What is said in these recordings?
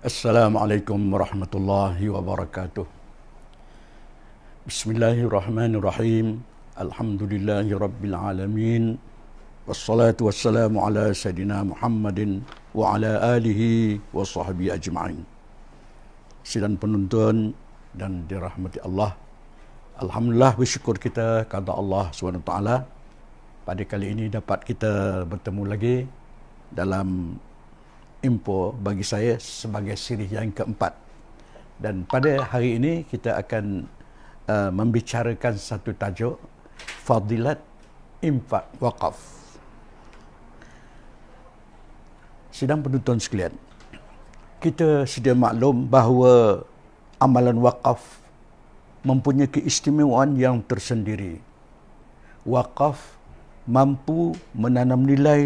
Assalamualaikum warahmatullahi wabarakatuh. Bismillahirrahmanirrahim. Alhamdulillahi rabbil alamin. Wassalatu wassalamu ala sayyidina Muhammadin wa ala alihi wa sahbihi ajma'in. Sidang penonton dan dirahmati Allah, alhamdulillah bersyukur kita kepada Allah SWT. Pada kali ini dapat kita bertemu lagi dalam info bagi saya sebagai siri yang keempat. Dan pada hari ini kita akan membicarakan satu tajuk, Fadilat Infak Waqaf. Sidang penonton sekalian, kita sedia maklum bahawa amalan waqaf mempunyai keistimewaan yang tersendiri. Waqaf mampu menanam nilai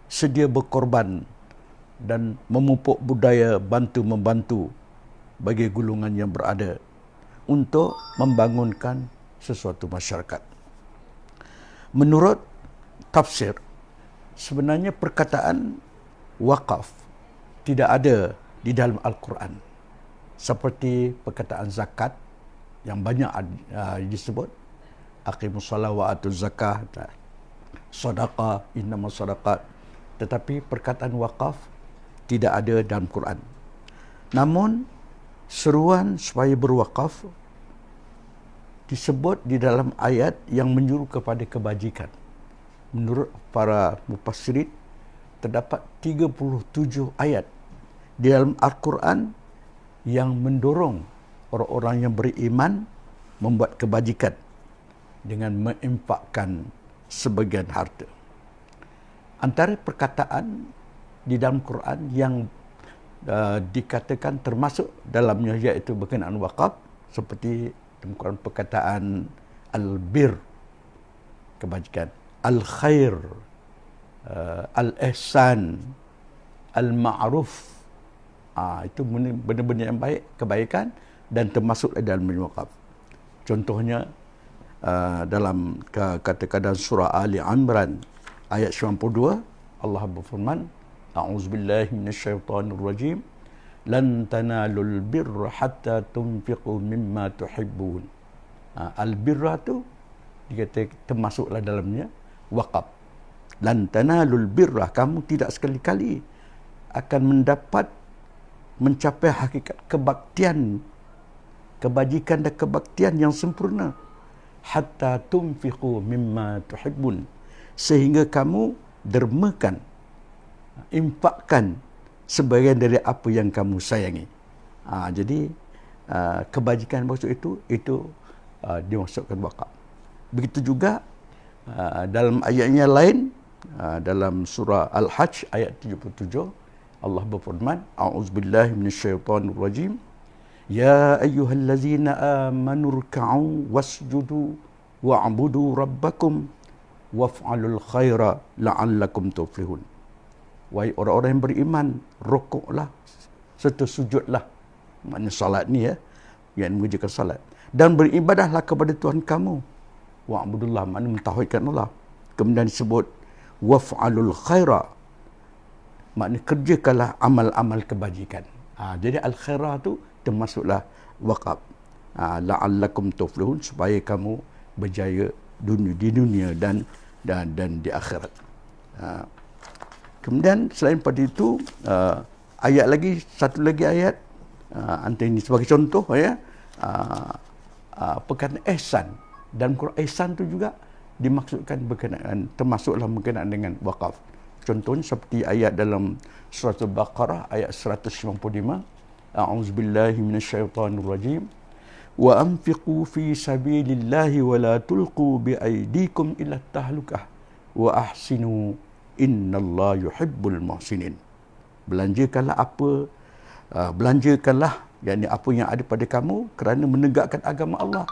sedia berkorban dan memupuk budaya bantu-membantu bagi golongan yang berada untuk membangunkan sesuatu masyarakat. Menurut tafsir, sebenarnya perkataan waqaf tidak ada di dalam Al-Quran. Seperti perkataan zakat yang banyak disebut, aqimus shalah wa atuz zakah, sedekah, innamas sadaqat. Tetapi perkataan waqaf tidak ada dalam Quran. Namun seruan supaya berwakaf disebut di dalam ayat yang menyuruh kepada kebajikan. Menurut para mufassirin, terdapat 37 ayat di dalam Al-Quran yang mendorong orang-orang yang beriman membuat kebajikan dengan menginfakkan sebagian harta. Antara perkataan di dalam Quran yang dikatakan termasuk dalamnya iaitu berkenaan waqaf, seperti dalam Quran perkataan al-bir, kebajikan, al-khair, al-ihsan, al-ma'ruf. Itu benda-benda yang baik, kebaikan, dan termasuk dalam waqaf. Contohnya dalam kata-kata surah Ali Imran ayat 92, Allah berfirman, A'udzubillahi minasyaitonirrajim. Lan tanalul birra hatta tunfiqu mimma tuhibbun. Al-birra tu dikata termasuklah dalamnya waqaf. Lan tanalul birra, kamu tidak sekali-kali akan mencapai hakikat kebaktian, kebajikan dan kebaktian yang sempurna, hatta tunfiqu mimma tuhibbun, sehingga kamu dermakan, infakkan sebagian dari apa yang kamu sayangi. Jadi kebajikan maksud itu dimasukkan waqaf. Begitu juga dalam ayatnya lain, dalam surah Al-Hajj ayat 77, Allah berfirman, A'udzubillahi minasyaitonirrajim. Ya ayyuhallazina amanu ruk'u wasjudu wa'budu rabbakum waf'alul khaira la'allakum tuflihun. Wahai orang-orang yang beriman, rukuklah serta sujudlah. Maknanya salat ni yang mengerjakan salat. Dan beribadahlah kepada Tuhan kamu. Wa'budullah, maknanya mentauhidkan Allah. Kemudian disebut waf'alul khaira, maknanya kerjakanlah amal-amal kebajikan. Jadi al-khaira tu termasuklah waqaf. La'allakum tuflihun, supaya kamu berjaya di dunia dan di akhirat. Kemudian selain pada itu, satu lagi ayat, antara ini sebagai contoh perkataan ihsan. Dan Quran ihsan itu juga dimaksudkan berkenaan, termasuklah berkenaan dengan waqaf. Contohnya seperti ayat dalam surah Al-Baqarah ayat 155, A'udzubillahi minasyaitonirrajim. Wa anfiqu fi sabilillahi wa la tulqu bi aydikum ila tahlukah wa ahsinu innallaha yuhibbul muhsinin. Belanjakanlah yakni apa yang ada pada kamu kerana menegakkan agama Allah,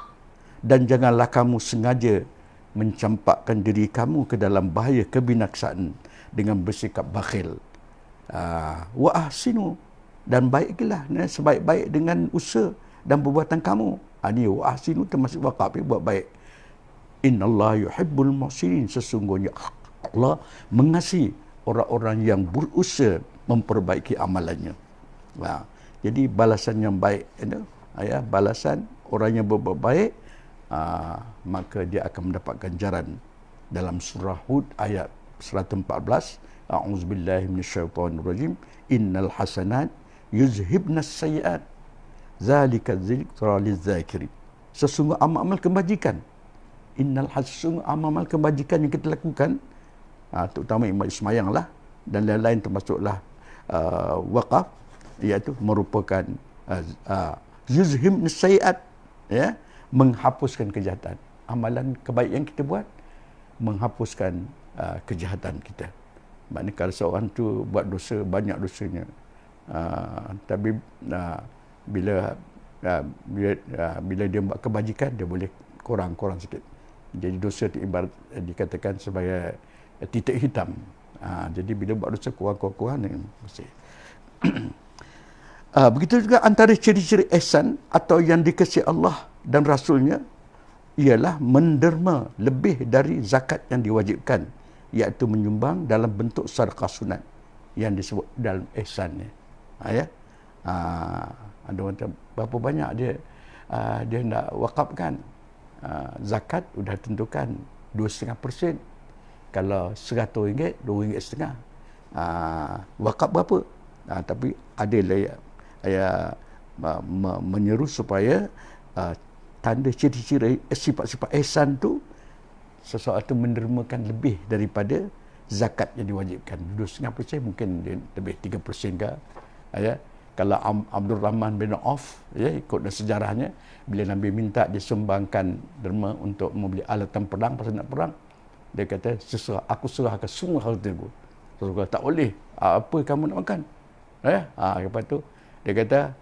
dan janganlah kamu sengaja mencampakkan diri kamu ke dalam bahaya kebinasaan dengan bersikap bakhil. Wa ahsinu, dan baiklah sebaik-baik dengan usaha dan perbuatan kamu. Ini wa ahsinu termasuk waqaf, buat baik. Innallaha yuhibbul muhsinin, sesungguhnya Allah mengasihi orang-orang yang berusaha memperbaiki amalannya. Jadi balasan yang baik, ya, balasan orang yang berbuat baik, maka dia akan mendapat ganjaran. Dalam surah Hud ayat 114, a'udzubillahi minasyaitonirrajim, innal hasanat yuzhibnas sayyiat zalika dzikra lizzakirin. Sesungguh amal-amal kebajikan, sesungguh amal-amal kebajikan yang kita lakukan, terutama ibadat sembahyang lah dan lain-lain, termasuklah wakaf, iaitu merupakan yuzhibnas sayyiat, ya, menghapuskan kejahatan. Amalan kebaikan kita buat menghapuskan kejahatan kita. Maknanya kalau seorang tu buat dosa, banyak dosanya, tapi bila dia buat kebajikan, dia boleh kurang sikit. Jadi dosa itu ibarat dikatakan sebagai titik hitam. Jadi bila buat dosa kurang dengan bersih. Begitu juga antara ciri-ciri ihsan atau yang dikasihi Allah dan Rasulnya ialah menderma lebih dari zakat yang diwajibkan, iaitu menyumbang dalam bentuk sedekah sunat yang disebut dalam ihsan ni. Ya. Ada orang kata, berapa banyak dia nak wakafkan. Zakat sudah tentukan 2,5%. Kalau RM100, RM2,5. Wakaf berapa? Tapi ada yang menyeru supaya tanda ciri-ciri sifat-sifat ihsan tu, seseorang tu mendermakan lebih daripada zakat yang diwajibkan. 2,5% mungkin dia lebih 3% ke. Ya. Kalau Abdul Rahman bin Auf, ya, ikut sejarahnya, bila Nabi minta disumbangkan derma untuk membeli alatan perang, pasal nak perang, dia kata, aku serahkan semua harta aku. Rasulullah, tak boleh. Apa kamu nak makan? Ya. Lepas tu dia kata,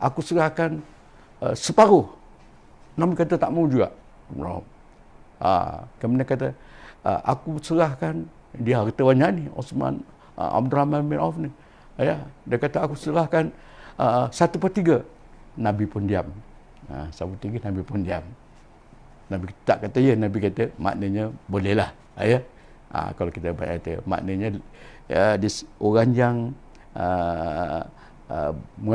aku serahkan separuh. Nabi kata tak mau juga. Kemudian kata, aku serahkan, dia harta banyak ni, Osman, Abdurrahman bin Auf ni. Ya, dia kata aku serahkan 1/3. Nabi pun diam. 1/3 Nabi pun diam. Nabi tak kata ya, Nabi kata maknanya bolehlah. Ya. Kalau kita baca, maknanya orang yang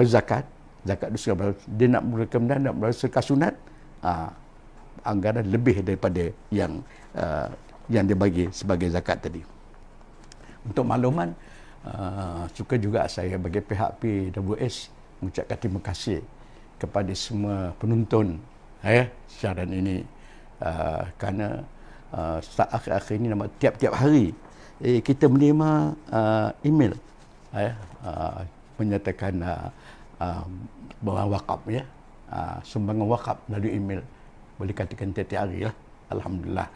zakat itu dia nak kemudian nak sedekah sunat, anggaran lebih daripada yang dia bagi sebagai zakat tadi. Untuk makluman, suka juga saya bagi pihak PWS mengucapkan terima kasih kepada semua penonton siaran ini, kerana akhir-akhir ini, tiap-tiap hari kita menerima email menyatakan bahawa wakaf, ya, sumbangan wakaf melalui email, boleh katakan tiap-tiap hari lah. Alhamdulillah.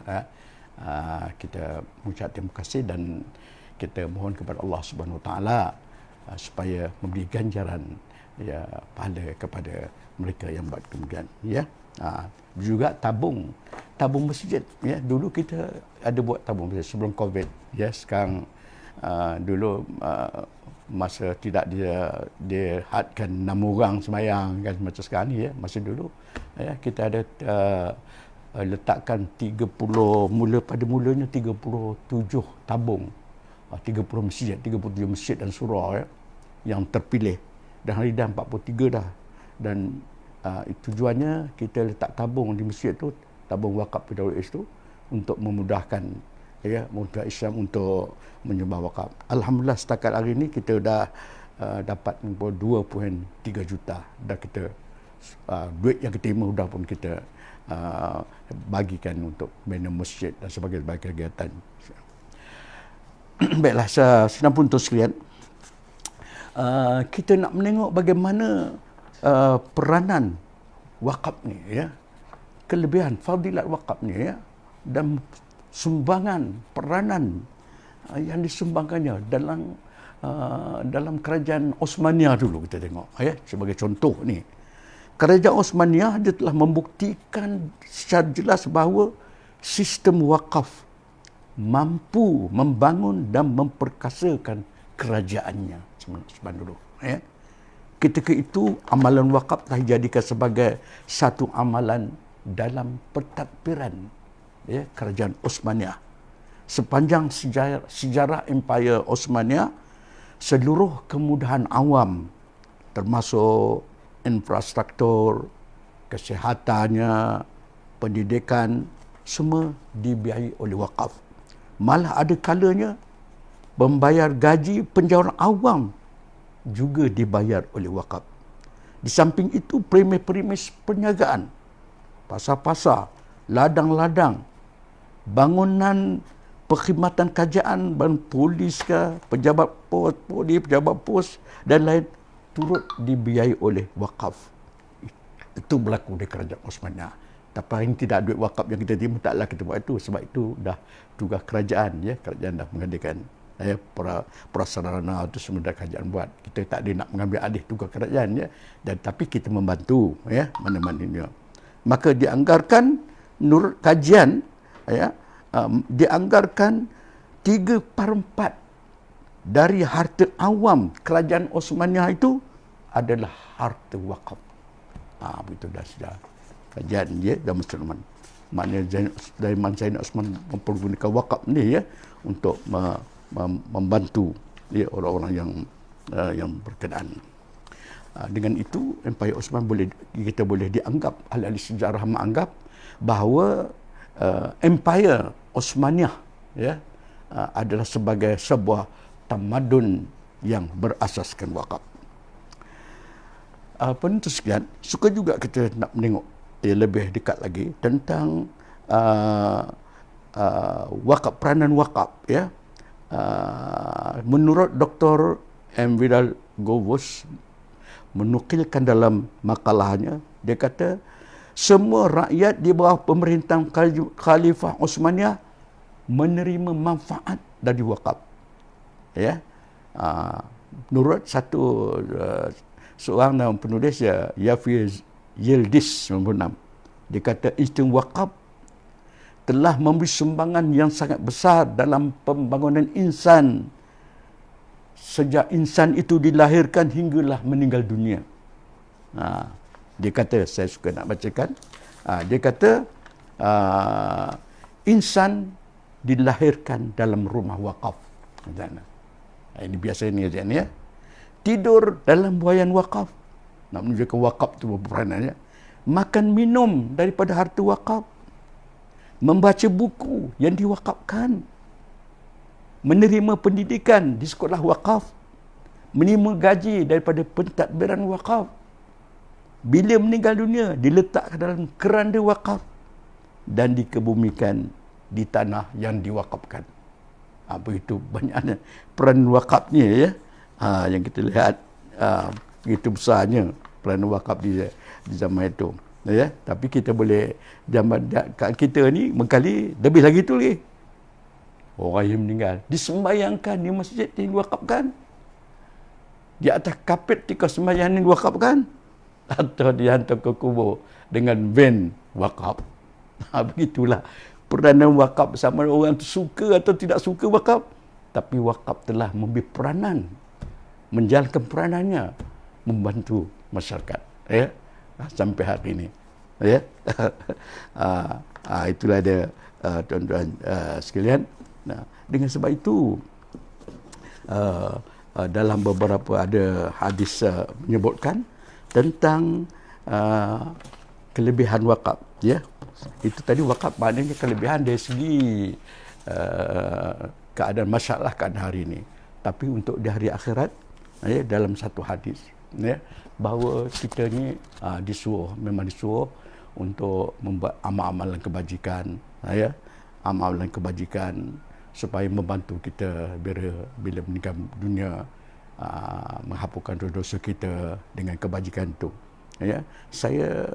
Kita mengucap terima kasih dan kita mohon kepada Allah Subhanahu Wa Taala supaya memberi ganjaran, ya, pahala kepada mereka yang buat kemudian, ya. Juga tabung masjid, ya. Dulu kita ada buat tabung masjid sebelum Covid, ya. Sekarang dulu masa tidak dia hadkan 6 orang sembahyang kan macam sekarang ni, ya. Masa dulu, ya, kita ada letakkan 30, mulanya 37 tabung, 37 masjid dan surau, ya, yang terpilih, dan hari dah 43 dah. Dan tujuannya kita letak tabung di masjid tu, tabung wakaf PWS tu, untuk memudahkan, ya, mudah Islam untuk menyumbang wakaf. Alhamdulillah setakat hari ini kita dah dapat 2.3 juta dah kita, duit yang kita terima dah pun kita bagikan untuk bina masjid dan sebagai kegiatan. Baiklah, senang pun tuan sekalian, kita nak menengok bagaimana peranan wakaf ni, ya, kelebihan fadilat wakaf ni, ya, dan sumbangan peranan yang disumbangkannya dalam kerajaan Osmania dulu. Kita tengok, ya, sebagai contoh ni, kerajaan Osmania dia telah membuktikan secara jelas bahawa sistem wakaf mampu membangun dan memperkasakan kerajaannya sebelum dulu, ya. Ketika itu amalan wakaf telah dijadikan sebagai satu amalan dalam pentadbiran, ya, kerajaan Osmania. Sepanjang sejarah Empire Osmania, seluruh kemudahan awam termasuk infrastruktur, kesehatannya, pendidikan, semua dibiayai oleh wakaf. Malah ada kalanya membayar gaji penjawat awam juga dibayar oleh wakaf. Di samping itu, premis-premis perniagaan, pasar-pasar, ladang-ladang, bangunan perkhidmatan kerajaan, polis ke, pejabat pos, polis, pejabat pos dan lain turut dibiayai oleh wakaf. Itu berlaku di kerajaan Osmaniyah. Tapi hari ini tidak ada duit wakaf yang kita terima, taklah kita buat itu. Sebab itu dah tugas kerajaan, ya, kerajaan dah mengadakan prasarana itu semua dah kerajaan buat. Kita tak ada nak mengambil alih tugas kerajaan, ya, dan tapi kita membantu, ya, mana-mana ini. Maka dianggarkan menurut kajian, ya, dianggarkan 3/4 dari harta awam kerajaan Osmaniyah itu adalah harta wakaf. Begitu dah sudah kajian dia dan Sulaiman. Maknanya Sulaiman Zain Osman mempergunakan wakaf ni, ya, untuk membantu, ya, orang-orang yang berkenaan. Dengan itu Empayar Osman kita boleh dianggap, ahli sejarah menganggap bahawa Empayar Osmaniyah, ya, adalah sebagai sebuah tamadun yang berasaskan wakaf. Penuntut sekalian, suka juga kita nak menengok lebih dekat lagi tentang wakaf, peranan wakaf, ya. Menurut Dr. M. Vidal Govos menukilkan dalam makalahnya, dia kata semua rakyat di bawah pemerintahan Khalifah Osmaniyah menerima manfaat dari wakaf, ya. Menurut satu seorang penulis, Yafi Yildiz 96, dia kata institusi wakaf telah memberi sumbangan yang sangat besar dalam pembangunan insan sejak insan itu dilahirkan hinggalah meninggal dunia. Dia kata, saya suka nak bacakan, dia kata insan dilahirkan dalam rumah wakaf. Ini biasa ni, ya. Tidur dalam buaian wakaf, nak menunjukkan wakaf itu berperanannya. Makan minum daripada harta wakaf, membaca buku yang diwakafkan, menerima pendidikan di sekolah wakaf, menerima gaji daripada pentadbiran wakaf, bila meninggal dunia diletakkan dalam keranda wakaf dan dikebumikan di tanah yang diwakafkan. Begitu banyaknya peran wakafnya, ya. Yang kita lihat begitu besarnya peran wakaf di zaman itu, ya. Tapi kita boleh, zaman kita ni mengkali lebih lagi tu lagi. Orang yang meninggal disembayangkan di masjid yang diwakafkan, di atas kapet ketika sembahyang yang diwakafkan, atau dihantar ke kubur dengan van wakaf. Begitulah peranan wakaf, sama orang tu suka atau tidak suka wakaf, tapi wakaf telah memberi peranan, menjalankan peranannya membantu masyarakat, ya, sampai hari ini, ya. Itulah dia, tuan-tuan sekalian. Dengan sebab itu dalam beberapa ada hadis menyebutkan tentang kelebihan wakaf, ya. Itu tadi wakaf maknanya kelebihan dari segi keadaan masyarakat keadaan hari ini. Tapi untuk di hari akhirat, ya, dalam satu hadis, ya, bahawa kita ni memang disuruh untuk membuat amal-amalan kebajikan, ya, amalan kebajikan supaya membantu kita bila meninggal dunia, menghapuskan dosa kita dengan kebajikan itu, ya. Saya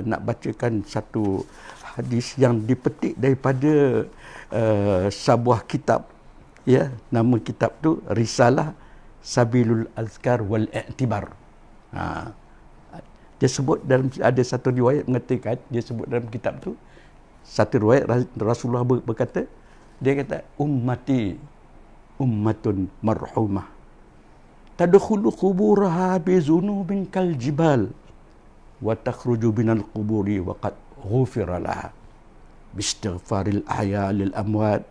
nak bacakan satu hadis yang dipetik daripada sebuah kitab, ya. Nama kitab tu Risalah Sabilul Azkar wal I'tibar. Dia sebut dalam, ada satu riwayat mengatakan, dia sebut dalam kitab tu, satu riwayat Rasulullah berkata, dia kata, ummati ummatun marhumah tadkhulu quburaha bi zunubin kal jibal wa takhruju minal quburi wa qad ghufira laha bi istighfaril ahya lil amwat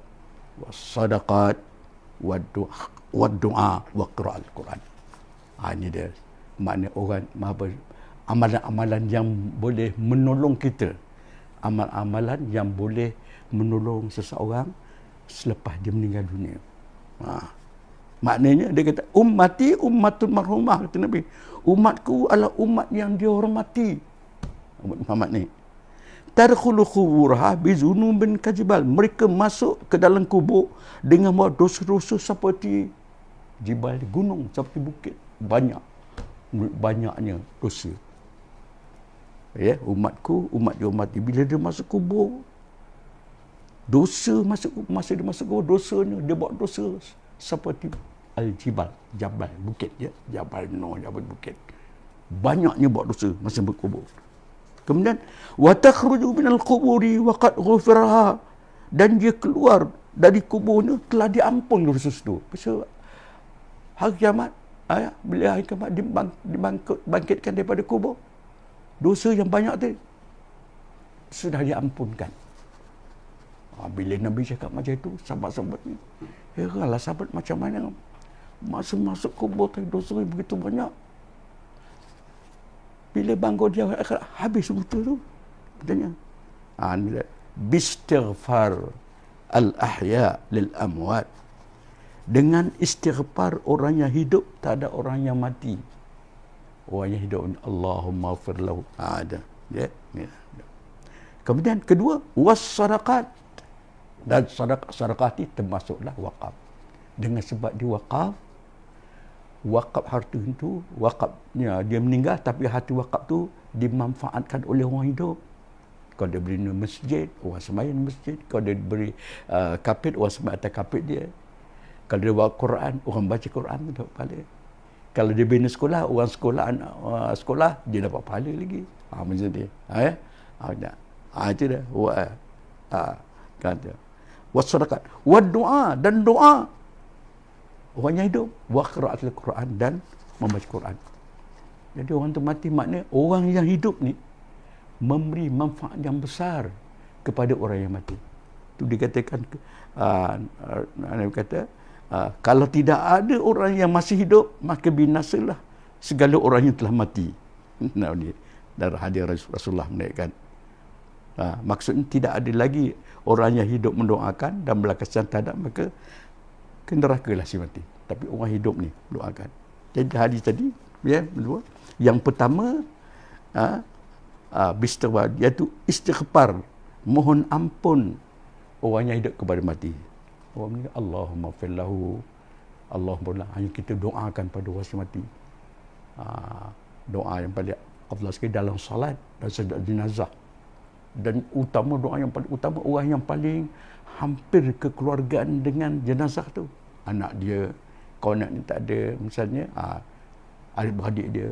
was sadaqat wad du'a wa qira'al Quran. Ini dia makna orang amalan-amalan yang boleh menolong kita, amal-amalan yang boleh menolong seseorang selepas dia meninggal dunia. Maknanya dia kata ummati ummatun marhumah, kata Nabi, umatku adalah umat yang dihormati. Umat Muhammad ni tadkhulu quburha bizunubin kajibal, mereka masuk ke dalam kubur dengan buat dosa-dosa seperti jibal, gunung, seperti bukit, banyaknya dosa. Ya, umatku umat dihormati. Bila dia masuk kubur, dosa masa dia masuk kubur, dosanya dia buat dosa seperti al-jibal, jabal, bukit, ya, jabal bukit. Banyaknya buat dosa masa berkubur. Kemudian wa takhruju minal quburi wa qad ghufiraha, dan dia keluar dari kuburnya telah diampun dosa itu. Pasal hari kiamat, bila hari kiamat dibangkitkan daripada kubur, dosa yang banyak tu sudah diampunkan. Bila Nabi cakap macam itu, sahabat-sahabat ni heranlah, sahabat macam mana masa masuk kubur tu dosa begitu banyak. Bila bangun dia habis betul tu. Katanya bistighfar al-ahya lil amwat, dengan istighfar orang yang hidup, tak ada orang yang mati. Orang yang hidup, Allahumma ighfir lahu. Ada. Ya. Kemudian kedua, was-sadaqat, dan sedekah itu termasuklah wakaf. Dengan sebab dia wakaf harta itu, wakafnya dia meninggal tapi harta wakaf tu dimanfaatkan oleh orang hidup. Kalau dia beri masjid, orang sembahyang masjid. Kalau dia beri kapit, orang sembahyang atas kapit dia. Kalau dia bawa Quran, orang baca Quran dapat pahala. Kalau dia bina sekolah, orang sekolah dia dapat pahala lagi. Macam dia. Itu dah. Kata wassadaqat wad doa, dan doa orang yang hidup, wa qiraatul Quran, dan membaca Quran. Jadi orang tu mati, maknanya orang yang hidup ni memberi manfaat yang besar kepada orang yang mati. Itu dikatakan Nabi kata kalau tidak ada orang yang masih hidup, maka binasalah segala orang yang telah mati. Nah, ni dari hadis Rasulullah menaikkan. Maksudnya tidak ada lagi orang yang hidup mendoakan dan berlaksan tadak, maka ke neraka lah si mati. Tapi orang hidup ni doakan. Jadi hadis tadi, ya, dua. Yang pertama, bistighfar, iaitu istighfar, mohon ampun orang yang hidup kepada mati. Orang ni Allahumma ighfir lahu, Allahumma, hanya kita doakan pada orang yang mati. Doa yang paling afdal sekali dalam salat dan salat jenazah. Dan utama, doa yang paling utama, orang yang paling hampir kekeluargaan dengan jenazah tu, anak dia, kalau anak ni tak ada, misalnya adik-beradik dia,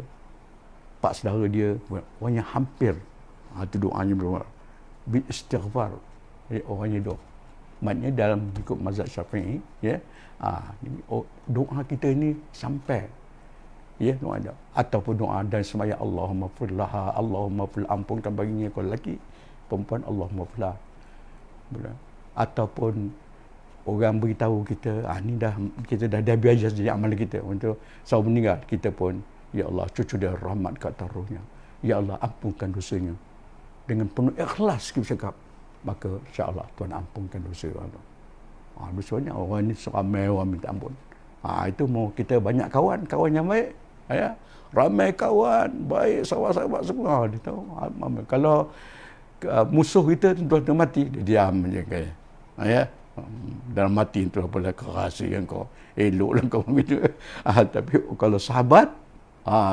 pak saudara dia, orang yang hampir, itu doanya berdoa bil istighfar, orang yang hidup. Maknanya dalam ikut mazhab Syafi'i, ya, doa kita ni sampai, ya, doa ada, ataupun doa dan sembahyang Allahumma ighfir laha, Allahumma ighfir, ampunkan baginya. Kalau lelaki, perempuan, Allahumma ighfir laha. Ataupun orang beritahu kita, ni dah, kita dah biasa jadi amalan kita untuk sahabat meninggal, kita pun, ya Allah, cucu dia rahmat kat taruhnya, ya Allah, ampunkan dosanya. Dengan penuh ikhlas kita cakap, maka insya-Allah Tuhan ampunkan dosa Allah. Dosanya orang ni seramai orang minta ampun. Itu mau kita banyak kawan yang baik, ya, ramai kawan baik, sahabat-sahabat semua, dia tahu. Kalau musuh kita tuan-tuan mati, dia diam je kayak, ya, dalam mati itu apa kerahasiaan kau, eloklah kau begitu. Tapi kalau sahabat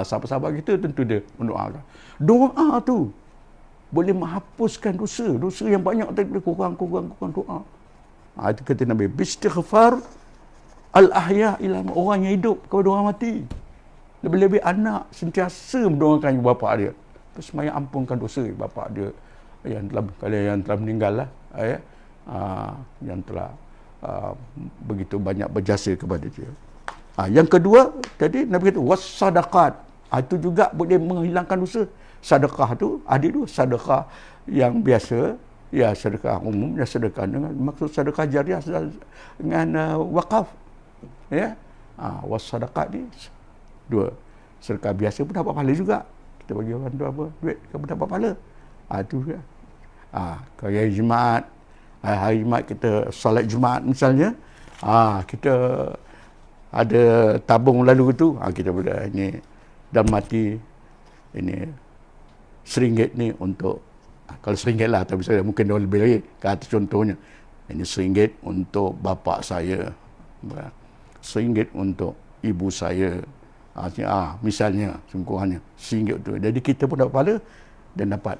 sahabat kita tentu dia mendoakan. Doa tu boleh menghapuskan dosa yang banyak tadi, kurang doa. Itu kata Nabi, bistighfar al-ahya ila, orang yang hidup kepada orang mati. Lebih-lebih anak sentiasa mendoakan bapa dia, supaya ampunkan dosa bapa dia yang telah meninggal lah, ya, yang telah begitu banyak berjasa kepada dia. Yang kedua tadi Nabi kata was-sadaqat, itu juga boleh menghilangkan dosa. Sedekah tu ada dua, sedekah yang biasa, ya, sedekah umum, dan sedekah dengan maksud sedekah jariah dengan wakaf, ya. Was-sadaqat ni dua. Sedekah biasa pun dapat pahala juga. Kita bagi orang tu apa? Duit, kita dapat pahala. Itu juga. Kalau hari Jumaat, hari Jumaat kita solat Jumaat misalnya, kita ada tabung lalu tu, kita boleh ini dalam mati ini RM1 ni untuk, kalau RM1 lah, tapi saya mungkin dia lebih lagi, kata contohnya ini RM1 untuk bapa saya, RM1 untuk ibu saya, misalnya sungguhannya RM1 tu. Jadi kita pun dapat pahala dan dapat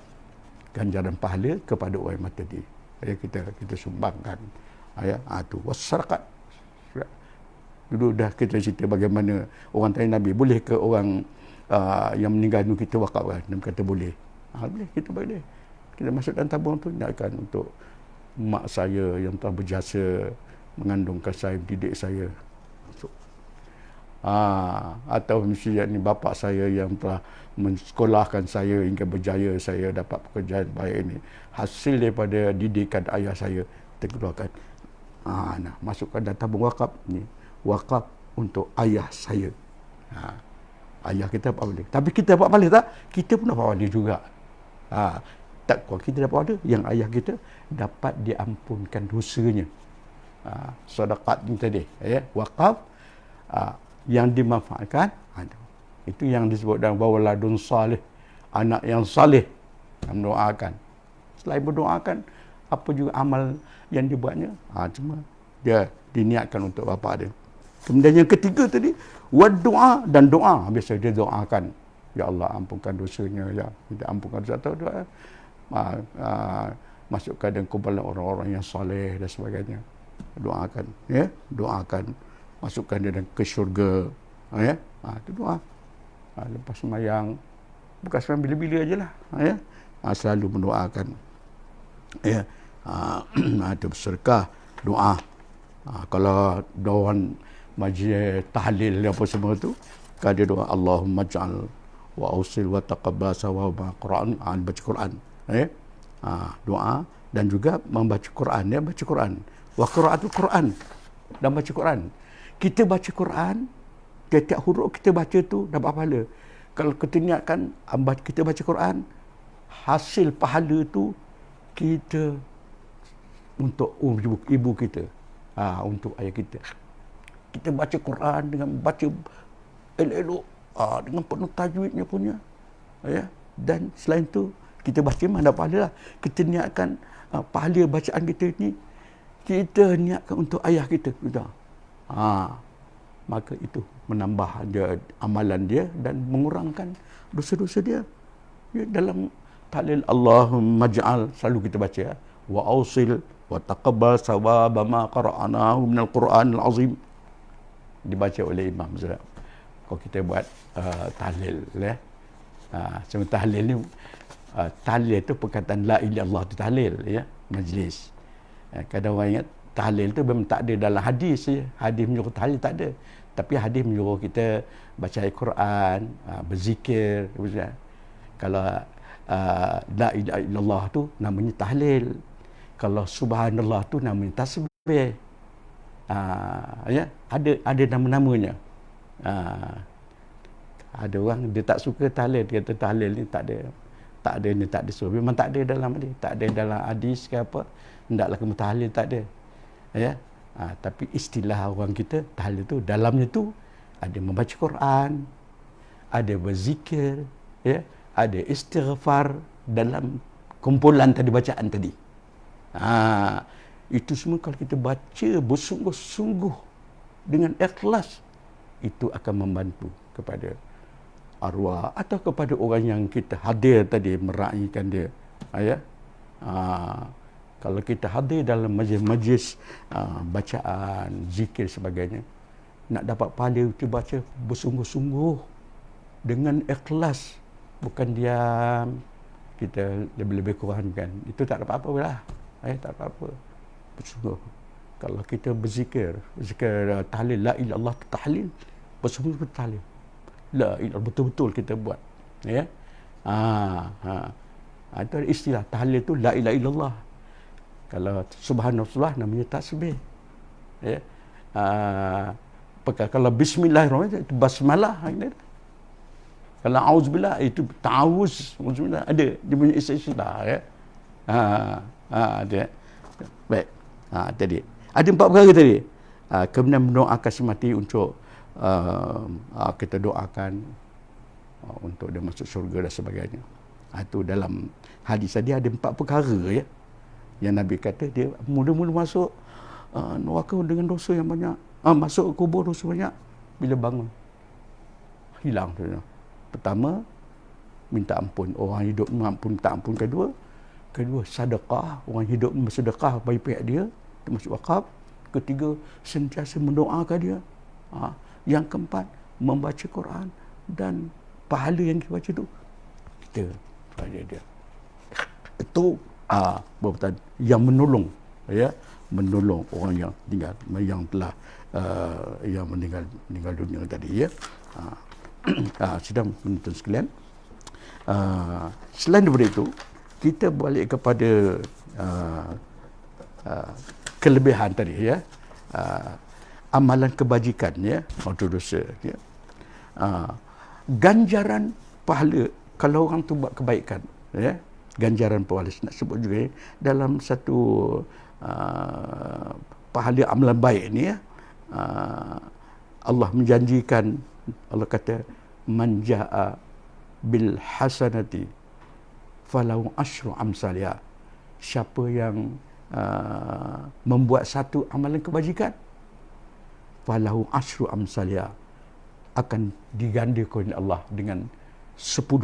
ganjaran pahala kepada orang mata dia. Kita sumbangkan. Tu wasarakat. Dulu dah kita cerita bagaimana orang tanya Nabi, boleh ke orang yang meninggal ni kita wakaf kan? Nabi kata boleh. Boleh, kita boleh. Kita masuk dalam tabung tu, niatkan untuk mak saya yang telah berjasa mengandungkan saya, didik saya. Atau misalnya ni bapa saya yang telah mensekolahkan saya hingga berjaya saya dapat pekerjaan baik ini, hasil daripada didikan ayah saya terkeluarkan. Masukkan dalam tabung wakaf ni, wakaf untuk ayah saya. Ayah kita dapat pahala, tapi kita dapat pahala tak? Kita pun dapat pahala juga. Tak kuat kita dapat pahala, yang ayah kita dapat diampunkan dosanya. Sedekah ni tadi, wakaf yang dimanfaatkan, itu yang disebut dalam waladun salih, anak yang salih, yang mendoakan. Selain berdoakan, apa juga amal yang dibuatnya, cuma dia diniatkan untuk bapa dia. Kemudian yang ketiga tadi, doa, dan doa, biasa dia doakan, ya Allah ampunkan dosanya, ya dia ampunkan dosa, atau doa masukkan dan kumpulan orang-orang yang saleh dan sebagainya. Doakan, doakan masukkan dia ke syurga, itu doa. Lepas sembahyang, bukan sembahyang bila-bila ajalah, selalu mendoakan, itu bersedekah, doa. Kalau dawan majlis tahlil apa semua tu, kan dia doa Allahumma ja'al wa ausil wa taqabbal sawaba Quran, baca Quran, doa, dan juga membaca Quran, baca Quran, wa qiraatul Quran, dan baca Quran. Kita baca Quran, tiap-tiap huruf kita baca tu dapat pahala. Kalau kita niatkan kita baca Quran, hasil pahala tu kita untuk ibu kita, untuk ayah kita. Kita baca Quran dengan baca elok-elok, dengan penuh tajwidnya punya, dan selain tu kita baca memang dapat pahala lah. Kita niatkan pahala bacaan kita ni, kita niatkan untuk ayah kita. Maka itu menambah dia amalan dia dan mengurangkan dosa-dosa dia. Dalam tahlil Allahumma ja'al, selalu kita baca, wa ausil wa taqabbal sawaba ma qara'nahu minal Qur'anil azim, dibaca oleh imam. Kalau kita buat tahlil, semua tahlil ni, tahlil tu perkataan la ilaha illallah tu tahlil, majlis. Kadang orang ingat tahlil tu memang tak ada dalam hadis saja. Hadis menyuruh tahlil tak ada. Tapi hadis menyuruh kita baca Al-Quran, berzikir. Kalau la ilaha illallah tu namanya tahlil. Kalau subhanallah tu namanya tasbih. Ada nama-namanya. Ada orang dia tak suka tahlil, dia kata tahlil ni tak ada ni, tak ada suruh. Memang tak ada dalam hadis, tak ada dalam hadis ke apa. Hendaklah kamu tahlil, tak ada. Tapi istilah orang kita tahlil tu, dalamnya tu ada membaca Quran, ada berzikir, ada istighfar dalam kumpulan tadi, bacaan tadi. Itu semua kalau kita baca bersungguh-sungguh dengan ikhlas, itu akan membantu kepada arwah atau kepada orang yang kita hadir tadi, meraihkan dia. Kalau kita hadir dalam majlis-majlis bacaan, zikir sebagainya, nak dapat pahala kita baca bersungguh-sungguh dengan ikhlas, bukan diam, kita lebih-lebih kurangkan, itu tak ada apa-apa lah. Tak ada apa-apa, bersungguh. Kalau kita berzikir tahlil la ilaha illallah, tahlil bersungguh-sungguh, tahlil la ilaha, betul-betul kita buat, itu istilah tahlil tu la ilaha illallah. Kalau subhanallah namanya tasbih. Kalau bismillahirrahmanirrahim, basmalah. Kalau auzubillah itu ta'awuz, auzubillah ada dia punya istilah ya. Ada. Baik. Tadi ada 4 perkara tadi. Kemudian mendoakan si mati untuk kita doakan untuk dia masuk syurga dan sebagainya. Itu dalam hadis tadi ada 4 perkara ya. Yang Nabi kata dia mula-mula masuk neraka dengan dosa yang banyak. Masuk kubur dosa banyak. Bila bangun hilang tu. Pertama, minta ampun. Orang hidup minta ampun. Kedua, sedekah. Orang hidup bersedekah bagi pihak dia, termasuk wakaf. Ketiga, sentiasa mendoakan dia. Yang keempat, membaca Quran. Dan pahala yang kita baca tu, kita pada dia. Itu berkata, yang menolong, ya, menolong orang yang tinggal, yang telah yang meninggal dunia tadi, ya. Sedang menonton sekalian, selain daripada itu, kita balik kepada kelebihan tadi, ya, amalan kebajikan, ya, atau dosa, ya. Ganjaran pahala kalau orang tu buat kebaikan, ya, ganjaran pahala nak sebut juga, ya, dalam satu pahala amalan baik ni, ya, Allah menjanjikan, Allah kata man jaa bil hasanati falahu asyru amsalha. Siapa yang membuat satu amalan kebajikan, falahu asyru amsalha, akan digandakan oleh Allah dengan 10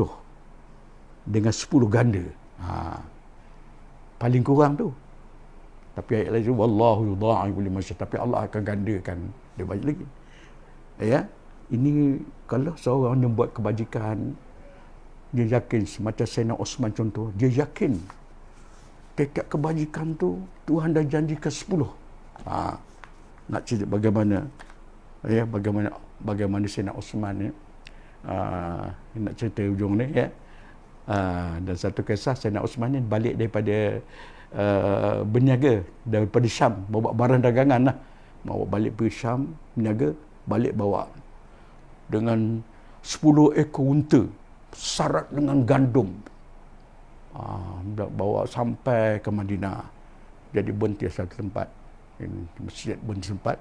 ganda. Paling kurang tu. Tapi ayat lain, wallahu yudha'ifu liman yasha, tapi Allah akan gandakan dia banyak lagi. Ya, ini kalau seorang yang buat kebajikan, dia yakin, semacam Sayyidina Osman contoh, dia yakin tiap kebajikan tu Tuhan dah janjikan 10. Nak cerita bagaimana, ya, bagaimana Sayyidina Osman ni, nak cerita ujung ni, ya. Dan satu kisah, Sayyidina Osman ni balik daripada berniaga daripada Syam, bawa barang dagangan lah, bawa balik pergi Syam berniaga, balik bawa dengan 10 ekor unta syarat dengan gandum, bawa sampai ke Madinah. Jadi berhenti satu tempat, masjid berhenti tempat,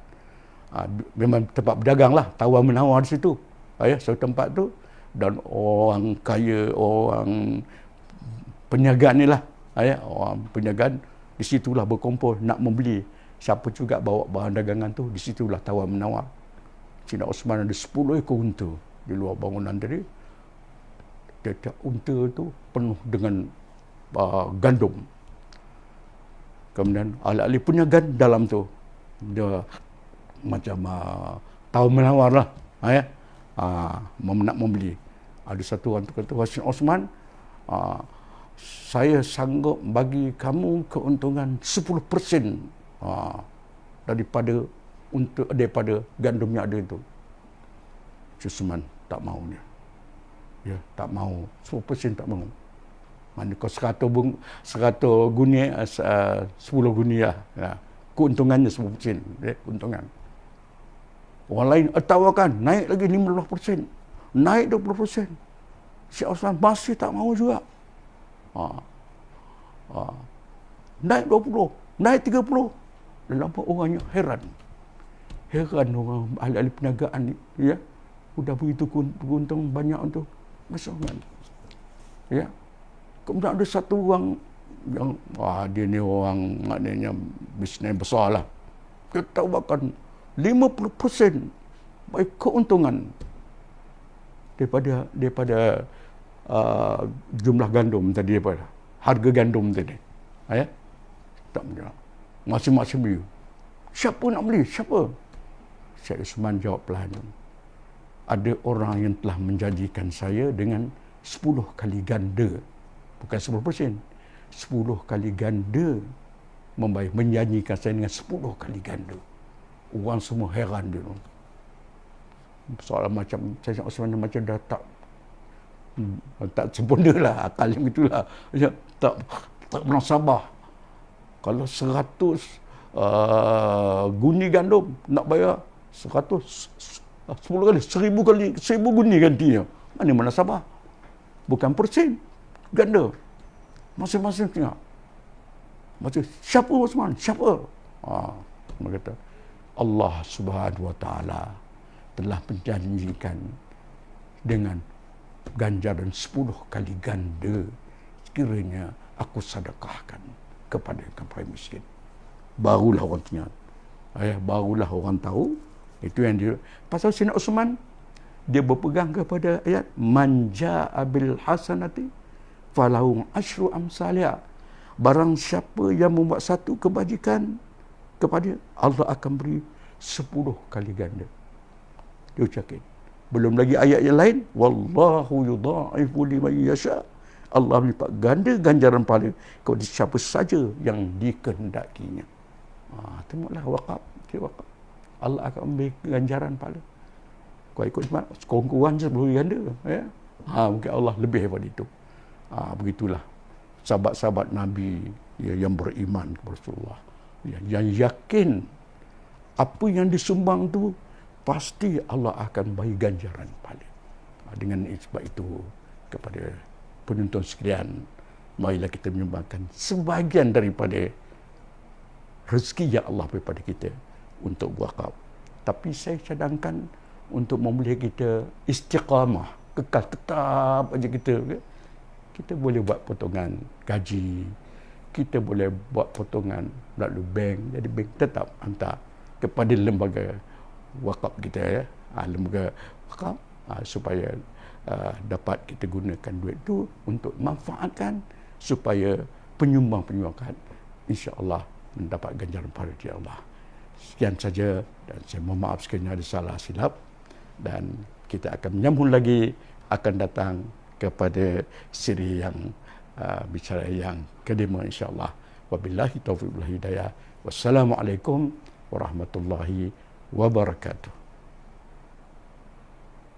memang tempat berdagang lah, tawar menawar di situ, ya, satu tempat tu. Dan orang kaya, orang perniagaan ni lah, ya, orang perniagaan di situlah berkumpul nak membeli. Siapa juga bawa barang dagangan tu, di situlah tawar menawar. Sayyidina Osman ada 10 ekor unta di luar bangunan tadi. Tiap unta tu penuh dengan gandum. Kemudian ahli-ahli perniagaan dalam tu, dia macam tawar menawar lah, ya, nak membeli. Ada satu orang tu kata, Sayyidina Osman, saya sanggup bagi kamu keuntungan 10% daripada gandum yang ada itu. Osman tak mau dia. Ya, tak mau. 10% tak mau. Mana kau 100 guni, 10 guni lah. Ya. Keuntungannya 10%. Ya, keuntungan. Orang lain tawarkan, naik lagi 15%. Naik 20%. Syekh Osman masih tak mau juga. Naik 20, naik 30. Dan nampak orangnya heran. Heran orang ahli-ahli perniagaan ni, ya. Sudah begitu keuntungan banyak untuk masyarakat. Ya. Kemudian ada satu orang yang dia ni orang maknanya bisnes besar lah. Dia tawarkan 50% baik keuntungan daripada jumlah gandum tadi, daripada harga gandum tadi. Ya. Tak menjawab. Masing-masing beli. Siapa nak beli? Siapa? Syekh Osman jawab perlahan. Ada orang yang telah menjanjikan saya dengan 10 kali ganda. Bukan 10%. 10 kali ganda membayar, menjanjikan saya dengan 10 kali ganda. Orang semua heran dia. Soalan macam Syekh Osman macam dah tak sempurna lah, akal yang itulah. Tak pernah sabar. Kalau 100 guni gandum nak bayar 10 kali, 1000 guni gantinya. Mana Sabah? Bukan persen. Ganda. Masing-masing tengok. Macam siapa Osman? Siapa? Dia kata, Allah Subhanahu Wa Taala telah menjanjikan dengan ganjaran 10 kali ganda sekiranya aku sedekahkan kepada miskin. Barulah orang tengok. Barulah orang tahu. Itu yang dia. Pasal Sayyidina Osman, dia berpegang kepada ayat man jaa bil hasanati falahu asyru amsalha. Barang siapa yang membuat satu kebajikan kepada Allah akan beri 10 kali ganda. Dia ucapkan. Belum lagi ayat yang lain, wallahu yudha'ifu liman yasha. Allah melipat ganda ganjaran pahala kepada siapa saja yang dikehendakinya. Tengoklah wakaf, wakaf. Allah akan ambil ganjaran pahala. Kau ikut semangat, sekurang-kurang 10 ganda. Ya? Mungkin Allah lebih daripada itu. Begitulah sahabat-sahabat Nabi yang beriman kepada Rasulullah. Yang yakin apa yang disumbang tu pasti Allah akan bagi ganjaran pahala. Dengan sebab itu kepada penonton sekalian, marilah kita menyumbangkan sebahagian daripada rezeki yang Allah beri pada kita untuk wakaf. Tapi saya cadangkan untuk memboleh kita istiqamah, kekal tetap aja kita boleh buat potongan gaji, kita boleh buat potongan melalui bank, jadi bank tetap hantar kepada lembaga wakaf kita, lembaga wakaf, supaya dapat kita gunakan duit itu untuk manfaatkan supaya penyumbang-penyumbang insya-Allah mendapat ganjaran pahala dari Allah. Sekian saja, dan saya mohon maaf sekiranya ada salah silap, dan kita akan menyambung lagi akan datang kepada siri yang bicara yang kelima insya-Allah. Wabillahi taufiq wal hidayah. Wassalamualaikum warahmatullahi wabarakatuh.